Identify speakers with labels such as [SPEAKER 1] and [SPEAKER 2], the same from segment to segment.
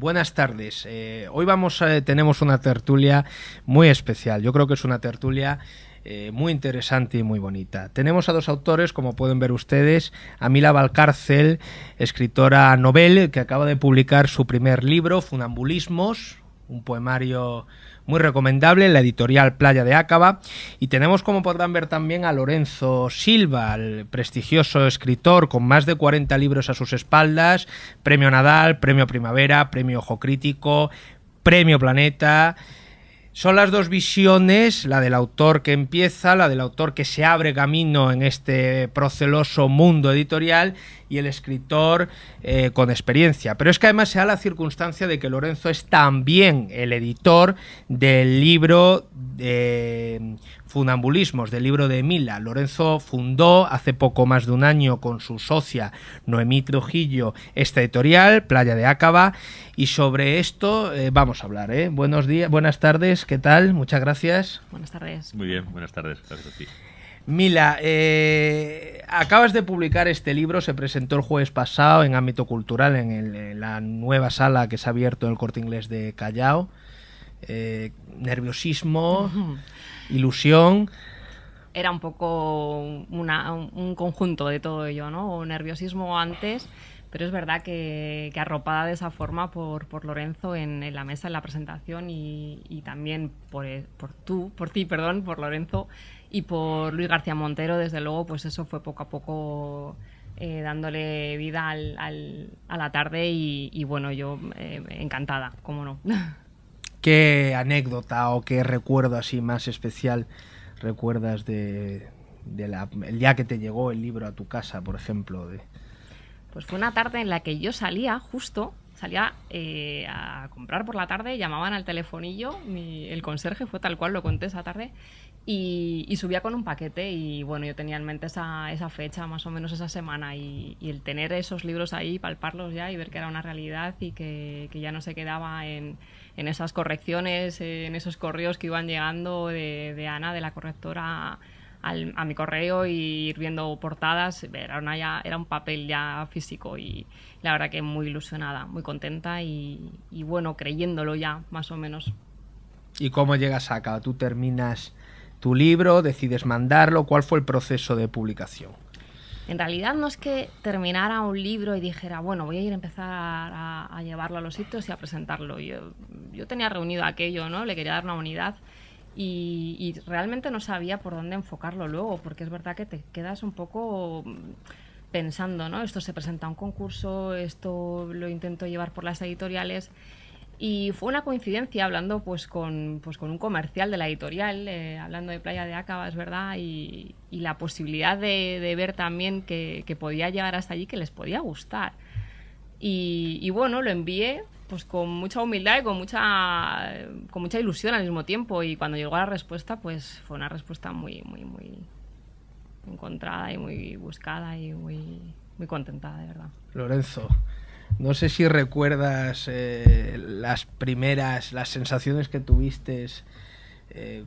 [SPEAKER 1] buenas tardes. Hoy tenemos una tertulia muy especial. Yo creo que es una tertulia muy interesante y muy bonita. Tenemos a dos autores, como pueden ver ustedes, a Mila Valcárcel, escritora novel, que acaba de publicar su primer libro, Funambulismos, un poemario muy recomendable en la editorial Playa de Acaba, y tenemos, como podrán ver, también a Lorenzo Silva, el prestigioso escritor con más de 40 libros a sus espaldas, Premio Nadal, Premio Primavera, Premio Ojo Crítico, Premio Planeta. Son las dos visiones, la del autor que empieza, la del autor que se abre camino en este proceloso mundo editorial, y el escritor con experiencia. Pero es que además se da la circunstancia de que Lorenzo es también el editor del libro Funambulismos, del libro de Mila. Lorenzo fundó hace poco más de un año con su socia Noemí Trujillo esta editorial, Playa de Acaba, y sobre esto vamos a hablar. Buenos días, buenas tardes, ¿qué tal? Muchas gracias.
[SPEAKER 2] Buenas tardes.
[SPEAKER 3] Muy bien, buenas tardes, gracias a ti.
[SPEAKER 1] Mila, acabas de publicar este libro, se presentó el jueves pasado en ámbito cultural en la nueva sala que se ha abierto en el Corte Inglés de Callao. Nerviosismo, ilusión.
[SPEAKER 2] Era un poco un conjunto de todo ello, ¿no? Nerviosismo antes, pero es verdad que arropada de esa forma por Lorenzo en la mesa, en la presentación, y también por Lorenzo y por Luis García Montero, desde luego, pues eso fue poco a poco dándole vida a la tarde y bueno, yo encantada, cómo no.
[SPEAKER 1] ¿Qué anécdota o qué recuerdo así más especial recuerdas el día que te llegó el libro a tu casa, por ejemplo?
[SPEAKER 2] Pues fue una tarde en la que yo salía a comprar por la tarde, llamaban al telefonillo, el conserje, fue tal cual, lo conté esa tarde, y subía con un paquete, y bueno, yo tenía en mente esa fecha, más o menos esa semana, y el tener esos libros ahí, palparlos ya y ver que era una realidad y que ya no se quedaba en esas correcciones, en esos correos que iban llegando de Ana, de la correctora, a mi correo, y ir viendo portadas. Era un papel ya físico, y la verdad que muy ilusionada, muy contenta y bueno, creyéndolo ya, más o menos.
[SPEAKER 1] ¿Y cómo llegas a cabo? ¿Tú terminas tu libro, decides mandarlo? ¿Cuál fue el proceso de publicación?
[SPEAKER 2] En realidad no es que terminara un libro y dijera, bueno, voy a empezar a llevarlo a los sitios y a presentarlo. Yo tenía reunido aquello, ¿no? Le quería dar una unidad y realmente no sabía por dónde enfocarlo luego, porque es verdad que te quedas un poco pensando, ¿no? Esto se presenta a un concurso, esto lo intento llevar por las editoriales. Y fue una coincidencia hablando pues con un comercial de la editorial, hablando de Playa de Acaba, es verdad, y la posibilidad de ver también que podía llegar hasta allí, que les podía gustar. Y bueno, lo envié pues con mucha humildad y con mucha ilusión al mismo tiempo, y cuando llegó la respuesta, pues fue una respuesta muy, muy, muy encontrada y muy buscada y muy, muy contentada, de verdad.
[SPEAKER 1] Lorenzo, no sé si recuerdas las sensaciones que tuviste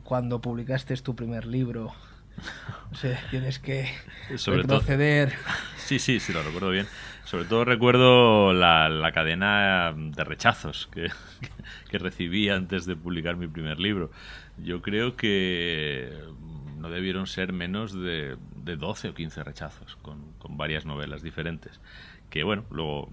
[SPEAKER 1] cuando publicaste tu primer libro. No sé, tienes que retroceder.
[SPEAKER 3] Sí, lo recuerdo bien. Sobre todo recuerdo la cadena de rechazos que recibí antes de publicar mi primer libro. Yo creo que no debieron ser menos de 12 o 15 rechazos con varias novelas diferentes, que bueno, luego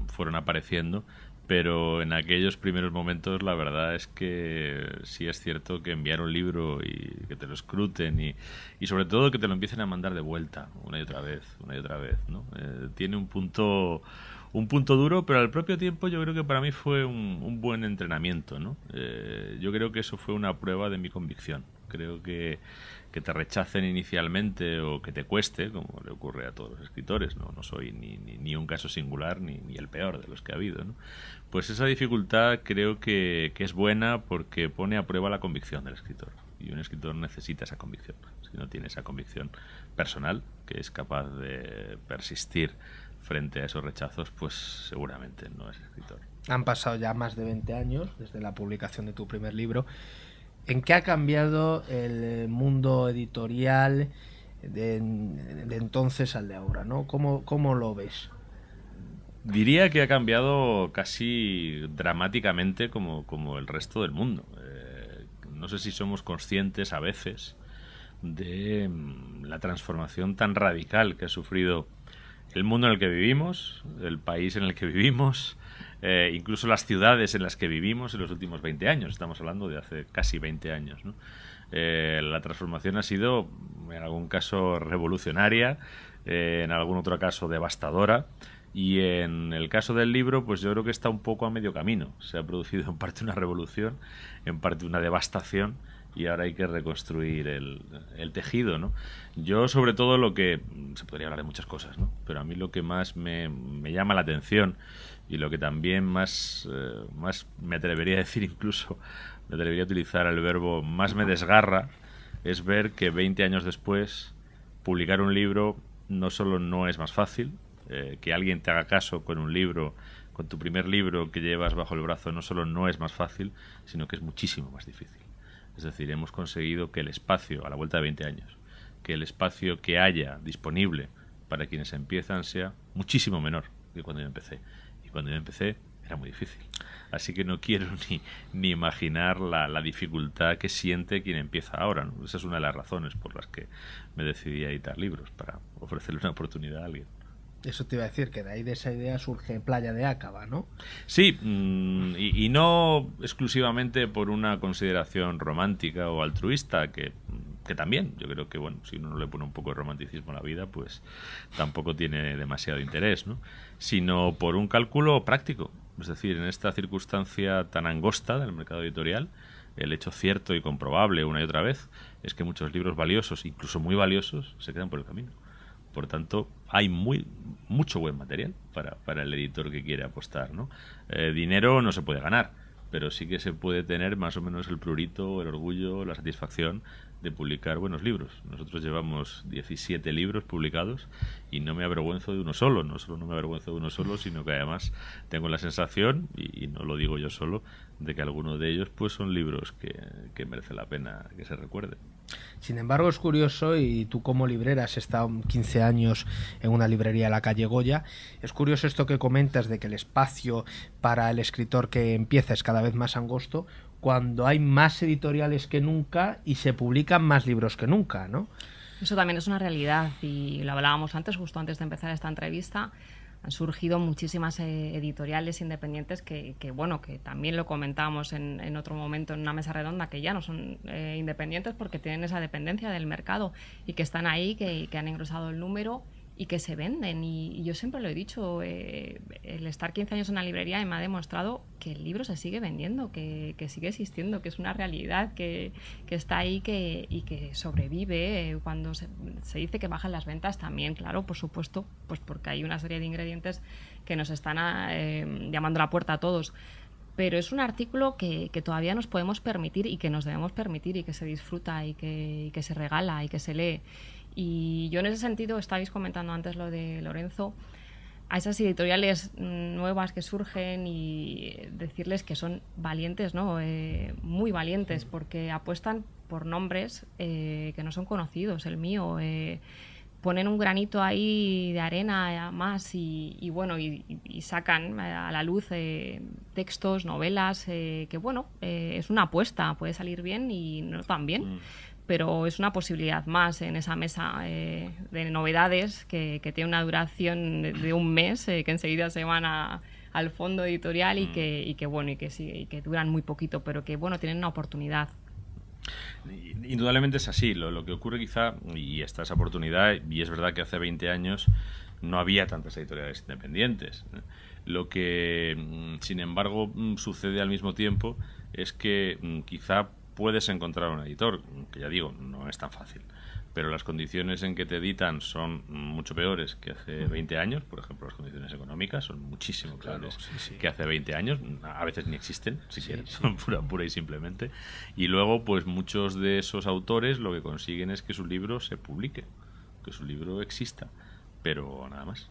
[SPEAKER 3] fueron apareciendo, pero en aquellos primeros momentos la verdad es que sí es cierto que enviar un libro y que te lo escruten y sobre todo que te lo empiecen a mandar de vuelta una y otra vez, ¿no? Tiene un punto duro, pero al propio tiempo yo creo que para mí fue un buen entrenamiento, ¿no? Yo creo que eso fue una prueba de mi convicción. Creo que te rechacen inicialmente o que te cueste, como le ocurre a todos los escritores, no soy ni un caso singular ni el peor de los que ha habido, ¿no? Pues esa dificultad creo que es buena porque pone a prueba la convicción del escritor, y un escritor necesita esa convicción. Si no tiene esa convicción personal, que es capaz de persistir frente a esos rechazos, pues seguramente no es escritor.
[SPEAKER 1] Han pasado ya más de 20 años desde la publicación de tu primer libro. ¿En qué ha cambiado el mundo editorial de entonces al de ahora, ¿no? ¿Cómo lo ves?
[SPEAKER 3] Diría que ha cambiado casi dramáticamente como el resto del mundo. No sé si somos conscientes a veces de la transformación tan radical que ha sufrido el mundo en el que vivimos, el país en el que vivimos, incluso las ciudades en las que vivimos en los últimos 20 años. Estamos hablando de hace casi 20 años, ¿no? La transformación ha sido, en algún caso, revolucionaria, en algún otro caso, devastadora. Y en el caso del libro, pues yo creo que está un poco a medio camino. Se ha producido en parte una revolución, en parte una devastación, y ahora hay que reconstruir el tejido, ¿no? Yo, sobre todo, lo que... Se podría hablar de muchas cosas, ¿no? Pero a mí lo que más me llama la atención, y lo que también más me atrevería a decir, incluso, me atrevería a utilizar el verbo más me desgarra, es ver que 20 años después, publicar un libro no solo no es más fácil, que alguien te haga caso con un libro, con tu primer libro que llevas bajo el brazo, no solo no es más fácil, sino que es muchísimo más difícil. Es decir, hemos conseguido que el espacio, a la vuelta de 20 años, que el espacio que haya disponible para quienes empiezan sea muchísimo menor que cuando yo empecé. Y cuando yo empecé era muy difícil. Así que no quiero ni imaginar la dificultad que siente quien empieza ahora, ¿no? Esa es una de las razones por las que me decidí a editar libros, para ofrecerle una oportunidad a alguien.
[SPEAKER 1] Eso te iba a decir, que de ahí de esa idea surge Playa de Acaba, ¿no?
[SPEAKER 3] Sí, y no exclusivamente por una consideración romántica o altruista, que también, yo creo que, bueno, si uno no le pone un poco de romanticismo a la vida, pues tampoco tiene demasiado interés, ¿no? Sino por un cálculo práctico. Es decir, en esta circunstancia tan angosta del mercado editorial, el hecho cierto y comprobable una y otra vez es que muchos libros valiosos, incluso muy valiosos, se quedan por el camino. Por tanto, hay mucho buen material para el editor que quiere apostar, ¿no? Dinero no se puede ganar, pero sí que se puede tener más o menos el prurito, el orgullo, la satisfacción de publicar buenos libros. Nosotros llevamos 17 libros publicados y no me avergüenzo de uno solo. No solo no me avergüenzo de uno solo, sino que además tengo la sensación, y no lo digo yo solo, de que algunos de ellos pues son libros que merece la pena que se recuerden.
[SPEAKER 1] Sin embargo, es curioso, y tú como librera has estado 15 años en una librería de la calle Goya, es curioso esto que comentas de que el espacio para el escritor que empieza es cada vez más angosto, cuando hay más editoriales que nunca y se publican más libros que nunca, ¿no?
[SPEAKER 2] Eso también es una realidad, y lo hablábamos antes, justo antes de empezar esta entrevista. Han surgido muchísimas editoriales independientes que también lo comentábamos en otro momento en una mesa redonda, que ya no son independientes porque tienen esa dependencia del mercado y que están ahí, que han engrosado el número y que se venden. Y yo siempre lo he dicho, el estar 15 años en una librería me ha demostrado que el libro se sigue vendiendo, que sigue existiendo, que es una realidad, que está ahí y que sobrevive. Cuando se dice que bajan las ventas también, claro, por supuesto, pues porque hay una serie de ingredientes que nos están llamando a la puerta a todos. Pero es un artículo que todavía nos podemos permitir y que nos debemos permitir, y que se disfruta y que se regala y que se lee. Y yo en ese sentido, estabais comentando antes lo de Lorenzo, a esas editoriales nuevas que surgen, y decirles que son valientes, ¿no? Muy valientes, porque apuestan por nombres que no son conocidos. El mío, ponen un granito ahí de arena más y sacan a la luz textos, novelas, es una apuesta, puede salir bien y no tan bien. Pero es una posibilidad más en esa mesa de novedades que tiene una duración de un mes, que enseguida se van al fondo editorial y que duran muy poquito, pero que tienen una oportunidad.
[SPEAKER 3] Indudablemente es así. Lo que ocurre quizá, y esta es oportunidad, y es verdad que hace 20 años no había tantas editoriales independientes. Lo que, sin embargo, sucede al mismo tiempo es que quizá puedes encontrar un editor, que ya digo, no es tan fácil, pero las condiciones en que te editan son mucho peores que hace 20 años. Por ejemplo, las condiciones económicas son muchísimo peores que hace 20 años, a veces ni existen, son pura y simplemente. Y luego, pues muchos de esos autores lo que consiguen es que su libro se publique, que su libro exista, pero nada más.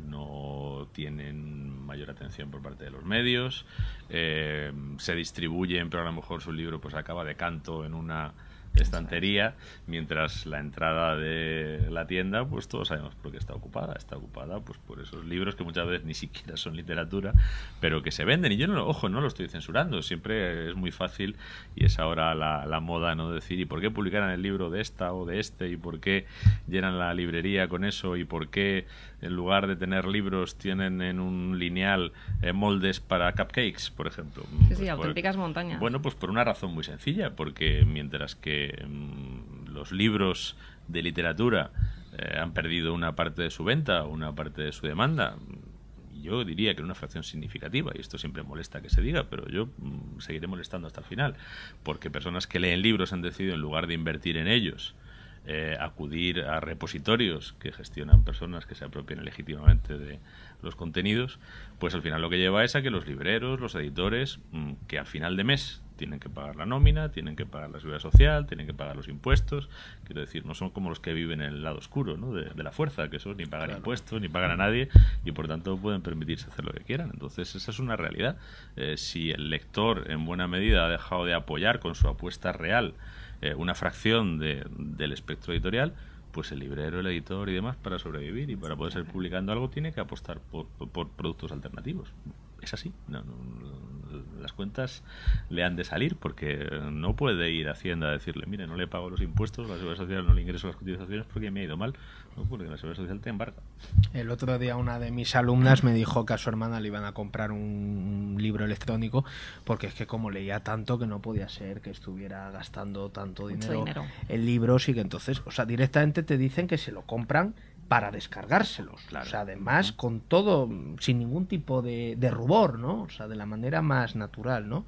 [SPEAKER 3] No tienen mayor atención por parte de los medios, se distribuyen, pero a lo mejor su libro pues acaba de canto en una estantería, mientras la entrada de la tienda, pues todos sabemos por qué está ocupada pues por esos libros que muchas veces ni siquiera son literatura, pero que se venden. Y yo, no lo estoy censurando, siempre es muy fácil, y es ahora la moda, ¿no? Decir, ¿y por qué publicaran el libro de esta o de este? ¿Y por qué llenan la librería con eso? ¿Y por qué en lugar de tener libros tienen en un lineal moldes para cupcakes, por ejemplo?
[SPEAKER 2] Sí, auténticas montañas.
[SPEAKER 3] Bueno, pues por una razón muy sencilla, porque mientras que los libros de literatura han perdido una parte de su venta, una parte de su demanda, yo diría que una fracción significativa, y esto siempre molesta que se diga, pero yo seguiré molestando hasta el final, porque personas que leen libros han decidido, en lugar de invertir en ellos, acudir a repositorios que gestionan personas que se apropian legítimamente de los contenidos, pues al final lo que lleva es a que los libreros, los editores, que al final de mes tienen que pagar la nómina, tienen que pagar la seguridad social, tienen que pagar los impuestos, quiero decir, no son como los que viven en el lado oscuro, ¿no? de la fuerza, que esos ni pagan impuestos, ni pagan a nadie, y por tanto pueden permitirse hacer lo que quieran. Entonces esa es una realidad. Si el lector en buena medida ha dejado de apoyar con su apuesta real una fracción del espectro editorial, pues el librero, el editor y demás, para sobrevivir y para poder seguir publicando algo, tiene que apostar por productos alternativos. Es así. Las cuentas le han de salir, porque no puede ir a Hacienda a decirle, mire, no le pago los impuestos, la seguridad social no le ingreso las cotizaciones porque me ha ido mal. No, porque la seguridad social te embarga.
[SPEAKER 1] El otro día una de mis alumnas me dijo que a su hermana le iban a comprar un libro electrónico, porque es que como leía tanto, que no podía ser que estuviera gastando tanto dinero en libros, y que entonces, o sea, directamente te dicen que se lo compran para descargárselos, claro. O sea, además con todo, sin ningún tipo de rubor, ¿no? O sea, de la manera más natural, ¿no?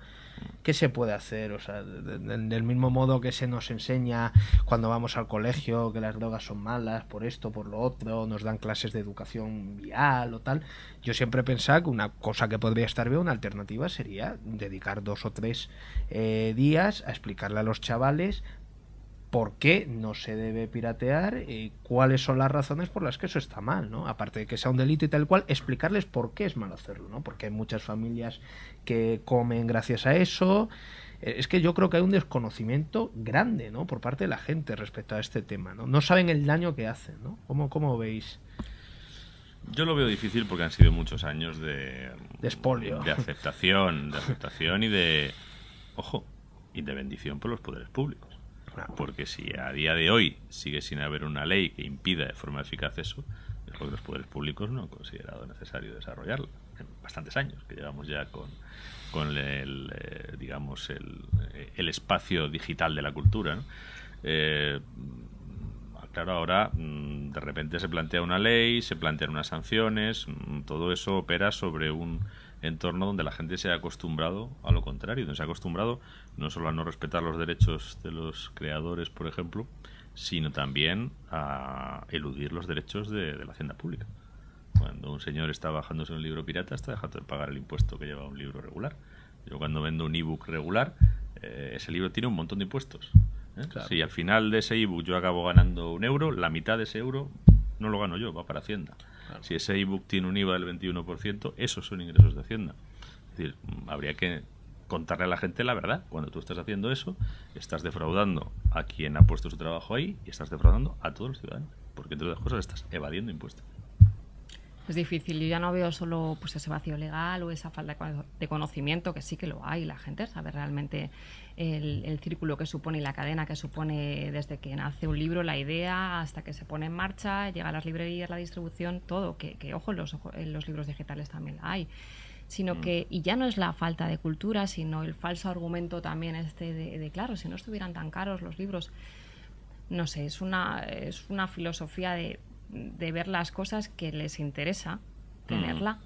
[SPEAKER 1] ¿Qué se puede hacer? O sea, del mismo modo que se nos enseña cuando vamos al colegio que las drogas son malas, por esto, por lo otro, nos dan clases de educación vial o tal. Yo siempre he pensado que una cosa que podría estar bien, una alternativa, sería dedicar 2 o 3 días a explicarle a los chavales por qué no se debe piratear y cuáles son las razones por las que eso está mal, ¿no? Aparte de que sea un delito y tal cual, explicarles por qué es mal hacerlo, ¿no? Porque hay muchas familias que comen gracias a eso. Es que yo creo que hay un desconocimiento grande, ¿no? Por parte de la gente respecto a este tema, ¿no? No saben el daño que hacen, ¿no? ¿Cómo veis?
[SPEAKER 3] Yo lo veo difícil porque han sido muchos años de
[SPEAKER 1] expolio,
[SPEAKER 3] de aceptación y de, ojo, y de bendición por los poderes públicos. Porque si a día de hoy sigue sin haber una ley que impida de forma eficaz eso, es porque los poderes públicos no han considerado necesario desarrollarlo. En bastantes años que llevamos ya con digamos el espacio digital de la cultura, ¿no? Claro, ahora de repente se plantea una ley, se plantean unas sanciones, todo eso opera sobre un entorno donde la gente se ha acostumbrado a lo contrario, donde se ha acostumbrado no solo a no respetar los derechos de los creadores, por ejemplo, sino también a eludir los derechos de la hacienda pública. Cuando un señor está bajándose un libro pirata, está dejando de pagar el impuesto que lleva un libro regular. Yo cuando vendo un ebook regular, ese libro tiene un montón de impuestos. Claro. Si al final de ese ebook yo acabo ganando €1, la mitad de ese euro no lo gano yo, va para Hacienda. Claro. Si ese ebook tiene un IVA del 21%, esos son ingresos de Hacienda. Es decir, habría que contarle a la gente la verdad. Cuando tú estás haciendo eso, estás defraudando a quien ha puesto su trabajo ahí y estás defraudando a todos los ciudadanos, porque entre otras cosas estás evadiendo impuestos.
[SPEAKER 2] Es difícil, yo ya no veo solo pues ese vacío legal o esa falta de conocimiento, que sí que lo hay, la gente sabe realmente el círculo que supone y la cadena que supone desde que nace un libro, la idea, hasta que se pone en marcha, llega a las librerías, la distribución, todo, que ojo, en los libros digitales también la hay. Sino que, y ya no es la falta de cultura, sino el falso argumento también de claro, si no estuvieran tan caros los libros, no sé, es una filosofía de ver las cosas que les interesa tenerla.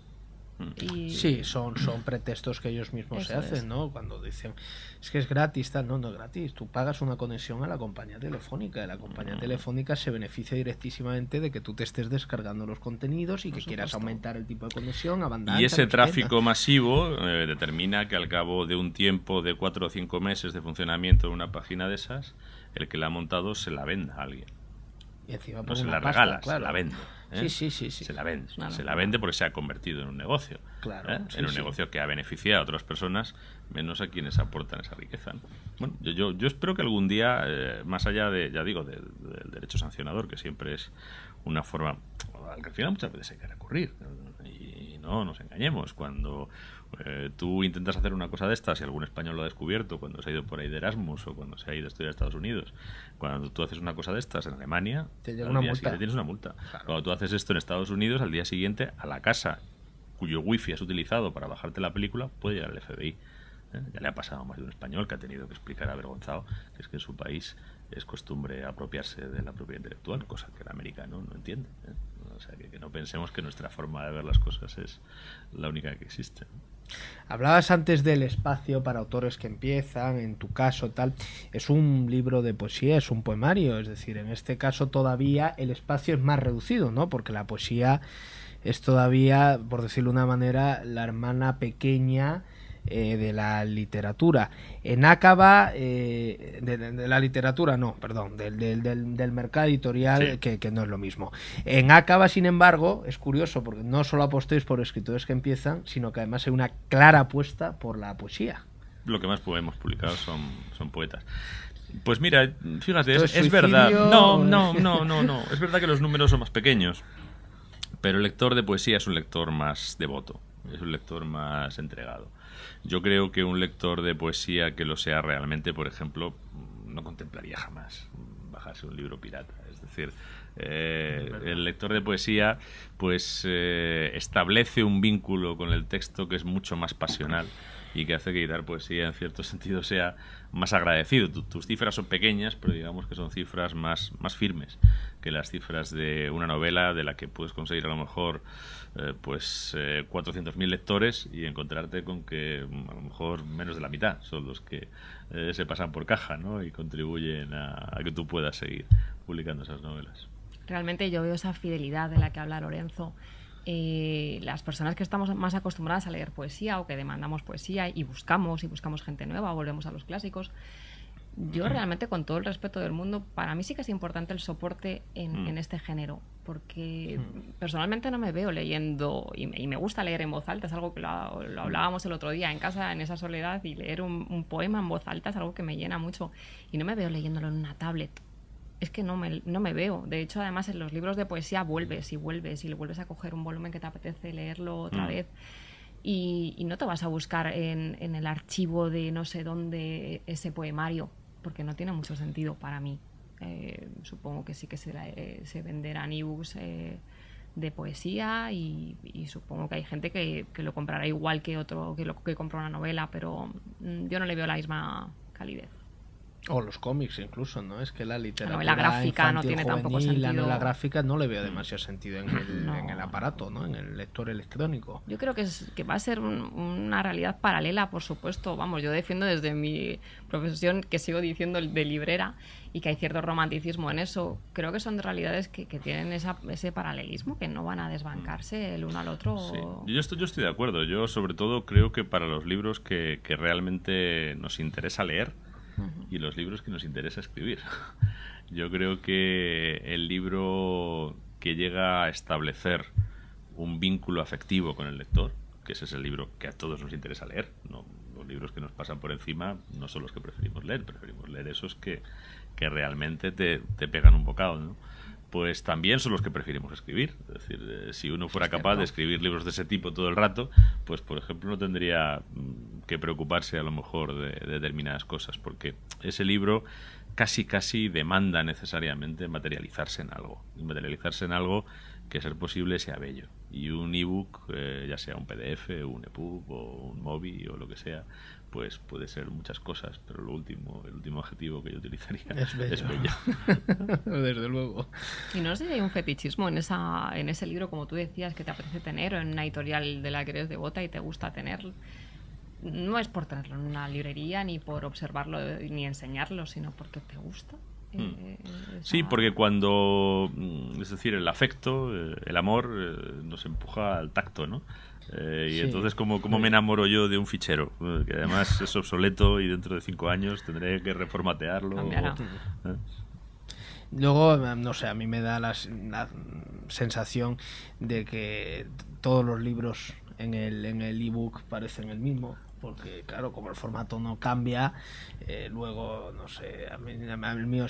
[SPEAKER 2] Y
[SPEAKER 1] sí, son pretextos que ellos mismos se hacen, ¿no? Cuando dicen, es que es gratis, tal, no es gratis. Tú pagas una conexión a la compañía telefónica, y la compañía telefónica se beneficia directísimamente de que tú te estés descargando los contenidos y que quieras aumentar el tipo de conexión a banda ancha.
[SPEAKER 3] Y ese tráfico masivo determina que al cabo de un tiempo de 4 o 5 meses de funcionamiento de una página de esas, el que la ha montado se la venda a alguien.
[SPEAKER 1] Y encima
[SPEAKER 3] no
[SPEAKER 1] por
[SPEAKER 3] se
[SPEAKER 1] una
[SPEAKER 3] la
[SPEAKER 1] pasta,
[SPEAKER 3] regala,
[SPEAKER 1] claro.
[SPEAKER 3] se la vende.
[SPEAKER 1] Sí.
[SPEAKER 3] Se la vende.
[SPEAKER 2] Una
[SPEAKER 3] Se la
[SPEAKER 2] locura.
[SPEAKER 3] vende porque se ha convertido en un negocio.
[SPEAKER 1] Claro, sí,
[SPEAKER 3] en un
[SPEAKER 1] sí.
[SPEAKER 3] negocio que ha beneficiado a otras personas, menos a quienes aportan esa riqueza, ¿no? Bueno, yo espero que algún día, más allá de, ya digo, del derecho sancionador, que siempre es una forma al que al final muchas veces hay que recurrir. Y no nos engañemos. Cuando tú intentas hacer una cosa de estas y algún español lo ha descubierto, cuando se ha ido por ahí de Erasmus o cuando se ha ido a estudiar a Estados Unidos, cuando tú haces una cosa de estas en Alemania,
[SPEAKER 1] Te llega
[SPEAKER 3] al
[SPEAKER 1] una
[SPEAKER 3] día
[SPEAKER 1] multa.
[SPEAKER 3] siguiente tienes una multa.
[SPEAKER 1] Claro.
[SPEAKER 3] Cuando tú haces esto en Estados Unidos, al día siguiente a la casa cuyo wifi has utilizado para bajarte la película puede llegar el FBI. Ya le ha pasado a más de un español que ha tenido que explicar avergonzado que es que en su país es costumbre apropiarse de la propiedad intelectual, cosa que el americano no entiende. O sea, que no pensemos que nuestra forma de ver las cosas es la única que existe.
[SPEAKER 1] Hablabas antes del espacio para autores que empiezan, en tu caso tal, es un libro de poesía, es un poemario, es decir, en este caso todavía el espacio es más reducido, ¿no? Porque la poesía es todavía, por decirlo de una manera, la hermana pequeña de la literatura. En Acaba, de la literatura, no, perdón, del mercado editorial,
[SPEAKER 3] Sí.
[SPEAKER 1] que no es lo mismo. En Acaba, sin embargo, es curioso, porque no solo apostéis por escritores que empiezan, sino que además hay una clara apuesta por la poesía.
[SPEAKER 3] Lo que más hemos publicado son poetas. Pues mira, fíjate,
[SPEAKER 1] ¿Esto es
[SPEAKER 3] es
[SPEAKER 1] suicidio?
[SPEAKER 3] verdad. No. Es verdad que los números son más pequeños, pero el lector de poesía es un lector más devoto, es un lector más entregado. Yo creo que un lector de poesía que lo sea realmente, por ejemplo, no contemplaría jamás bajarse un libro pirata. Es decir, el lector de poesía pues establece un vínculo con el texto que es mucho más pasional y que hace que editar poesía en cierto sentido sea más agradecido. Tus cifras son pequeñas, pero digamos que son cifras más firmes que las cifras de una novela de la que puedes conseguir a lo mejor 400.000 lectores y encontrarte con que a lo mejor menos de la mitad son los que se pasan por caja, ¿no? Y contribuyen a que tú puedas seguir publicando esas novelas.
[SPEAKER 2] Realmente yo veo esa fidelidad de la que habla Lorenzo. Las personas que estamos más acostumbradas a leer poesía o que demandamos poesía y buscamos gente nueva, volvemos a los clásicos. Yo realmente, con todo el respeto del mundo, para mí sí que es importante el soporte en este género, porque personalmente no me veo leyendo, y me gusta leer en voz alta, es algo que lo hablábamos el otro día en casa, en esa soledad, y leer un poema en voz alta es algo que me llena mucho, y no me veo leyéndolo en una tablet. Es que no me veo. De hecho, además, en los libros de poesía vuelves y le vuelves a coger un volumen que te apetece leerlo otra vez. Y no te vas a buscar en el archivo de no sé dónde ese poemario, porque no tiene mucho sentido para mí. Supongo que sí que se venderán ebooks de poesía y supongo que hay gente que lo comprará igual que otro que compra una novela, pero yo no le veo la misma calidez.
[SPEAKER 1] O los cómics incluso, ¿no? Es que la literatura
[SPEAKER 2] La gráfica no tiene tampoco sentido.
[SPEAKER 1] La novela gráfica no le veo demasiado sentido en el aparato, ¿no? En el lector electrónico.
[SPEAKER 2] Yo creo que va a ser una realidad paralela, por supuesto. Vamos, yo defiendo desde mi profesión, que sigo diciendo de librera, y que hay cierto romanticismo en eso. Creo que son realidades que tienen ese paralelismo, que no van a desbancarse el uno al otro.
[SPEAKER 3] Sí. Yo estoy de acuerdo. Yo, sobre todo, creo que para los libros que realmente nos interesa leer, y los libros que nos interesa escribir. Yo creo que el libro que llega a establecer un vínculo afectivo con el lector, que ese es el libro que a todos nos interesa leer, ¿no? Los libros que nos pasan por encima no son los que preferimos leer esos que realmente te pegan un bocado, ¿no? Pues también son los que preferimos escribir. Es decir, si uno fuera capaz de escribir libros de ese tipo todo el rato, pues por ejemplo no tendría que preocuparse a lo mejor de determinadas cosas, porque ese libro casi demanda necesariamente materializarse en algo, y materializarse en algo que, a ser posible, sea bello. Y un ebook, ya sea un PDF, un EPUB o un MOBI o lo que sea, pues puede ser muchas cosas, pero el último adjetivo que yo utilizaría es bello.
[SPEAKER 1] Desde luego.
[SPEAKER 2] Y no sé si hay un fetichismo en ese libro, como tú decías, que te apetece tener, o en una editorial de la que eres devota y te gusta tener. No es por tenerlo en una librería, ni por observarlo, ni enseñarlo, sino porque te gusta.
[SPEAKER 3] Sí, porque cuando, es decir, el afecto, el amor, nos empuja al tacto, ¿no? Y entonces, ¿cómo me enamoro yo de un fichero? Que además es obsoleto y dentro de 5 años tendré que reformatearlo.
[SPEAKER 1] Luego, no sé, a mí me da la sensación de que todos los libros en el ebook parecen el mismo, porque claro, como el formato no cambia, luego, no sé, a mí, el mío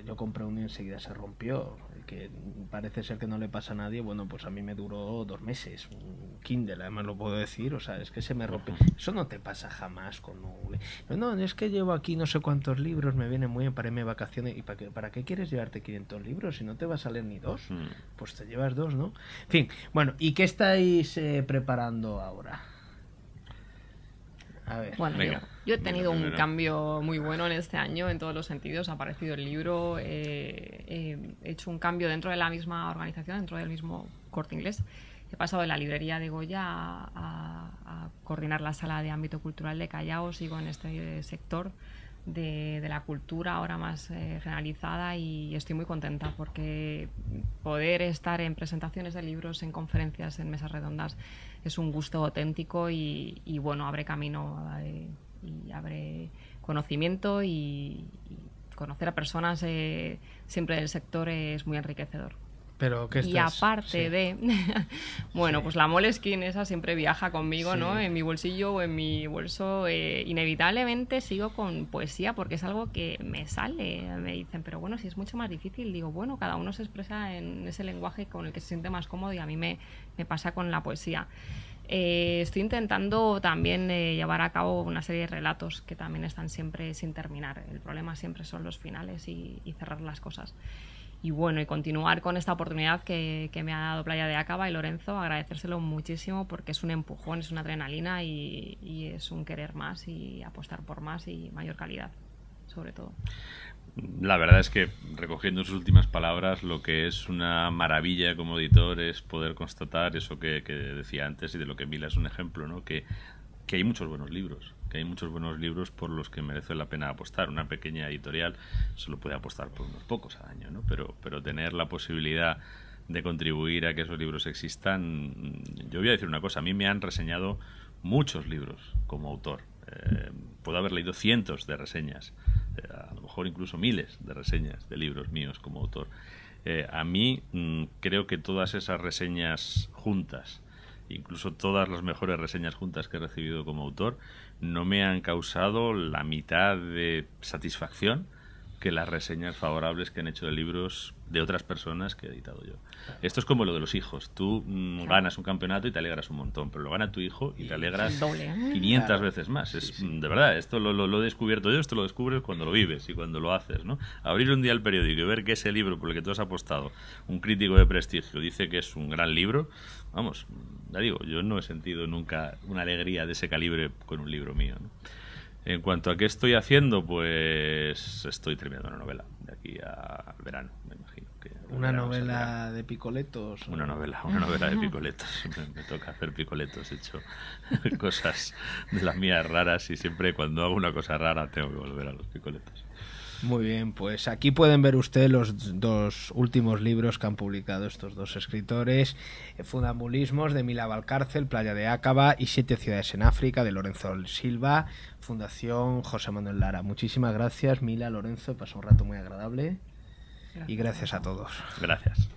[SPEAKER 1] yo compré uno y enseguida se rompió, que parece ser que no le pasa a nadie. Bueno, pues a mí me duró 2 meses, un Kindle, además lo puedo decir, o sea, es que se me rompe. Eso no te pasa jamás con un... No, es que llevo aquí no sé cuántos libros, me viene muy bien para irme de vacaciones. ¿Y para qué quieres llevarte 500 libros si no te vas a leer ni 2? Pues te llevas 2, ¿no? En fin, bueno, ¿y qué estáis preparando ahora? A ver,
[SPEAKER 2] bueno, yo he tenido un cambio muy bueno en este año en todos los sentidos. Ha aparecido el libro, he hecho un cambio dentro de la misma organización, dentro del mismo Corte Inglés. He pasado de la librería de Goya a coordinar la sala de ámbito cultural de Callao. Sigo en este sector de la cultura ahora más generalizada, y estoy muy contenta porque poder estar en presentaciones de libros, en conferencias, en mesas redondas es un gusto auténtico y bueno, abre camino y abre conocimiento, y conocer a personas siempre del sector es muy enriquecedor.
[SPEAKER 1] Pero que
[SPEAKER 2] y aparte de bueno, pues la Moleskine esa siempre viaja conmigo, ¿no? En mi bolsillo o en mi bolso. Inevitablemente sigo con poesía porque es algo que me sale. Me dicen, pero bueno, si es mucho más difícil. Digo, bueno, cada uno se expresa en ese lenguaje con el que se siente más cómodo, y a mí me pasa con la poesía. Estoy intentando también llevar a cabo una serie de relatos que también están siempre sin terminar. El problema siempre son los finales y cerrar las cosas. Y bueno, y continuar con esta oportunidad que me ha dado Playa de Acaba y Lorenzo, agradecérselo muchísimo porque es un empujón, es una adrenalina y es un querer más y apostar por más y mayor calidad, sobre todo.
[SPEAKER 3] La verdad es que, recogiendo sus últimas palabras, lo que es una maravilla como editor es poder constatar eso que decía antes, y de lo que Mila es un ejemplo, ¿no? Que hay muchos buenos libros, por los que merece la pena apostar. Una pequeña editorial solo puede apostar por unos pocos al año, ¿no? Pero tener la posibilidad de contribuir a que esos libros existan. Yo voy a decir una cosa, a mí me han reseñado muchos libros como autor. Puedo haber leído cientos de reseñas, a lo mejor incluso miles de reseñas de libros míos como autor. A mí creo que todas esas reseñas juntas, incluso todas las mejores reseñas juntas que he recibido como autor, no me han causado la mitad de satisfacción que las reseñas favorables que han hecho de libros de otras personas que he editado yo. Esto es como lo de los hijos. Tú ganas un campeonato y te alegras un montón, pero lo gana tu hijo y te alegras 500 veces más. De verdad, esto lo he descubierto yo, esto lo descubres cuando lo vives y cuando lo haces, ¿no? Abrir un día el periódico y ver que ese libro por el que tú has apostado, un crítico de prestigio, dice que es un gran libro, vamos, ya digo, yo no he sentido nunca una alegría de ese calibre con un libro mío, ¿no? En cuanto a qué estoy haciendo, pues estoy terminando una novela de aquí al verano, me imagino.
[SPEAKER 1] ¿Una novela de picoletos?
[SPEAKER 3] Una novela de picoletos. Me toca hacer picoletos. He hecho cosas de las mías raras y siempre cuando hago una cosa rara tengo que volver a los picoletos.
[SPEAKER 1] Muy bien, pues aquí pueden ver ustedes los 2 últimos libros que han publicado estos 2 escritores: Funambulismos, de Mila Valcárcel, Playa de Acaba, y 7 ciudades en África, de Lorenzo Silva, Fundación José Manuel Lara. Muchísimas gracias, Mila, Lorenzo, pasó un rato muy agradable. Gracias. Y gracias a todos.
[SPEAKER 3] Gracias.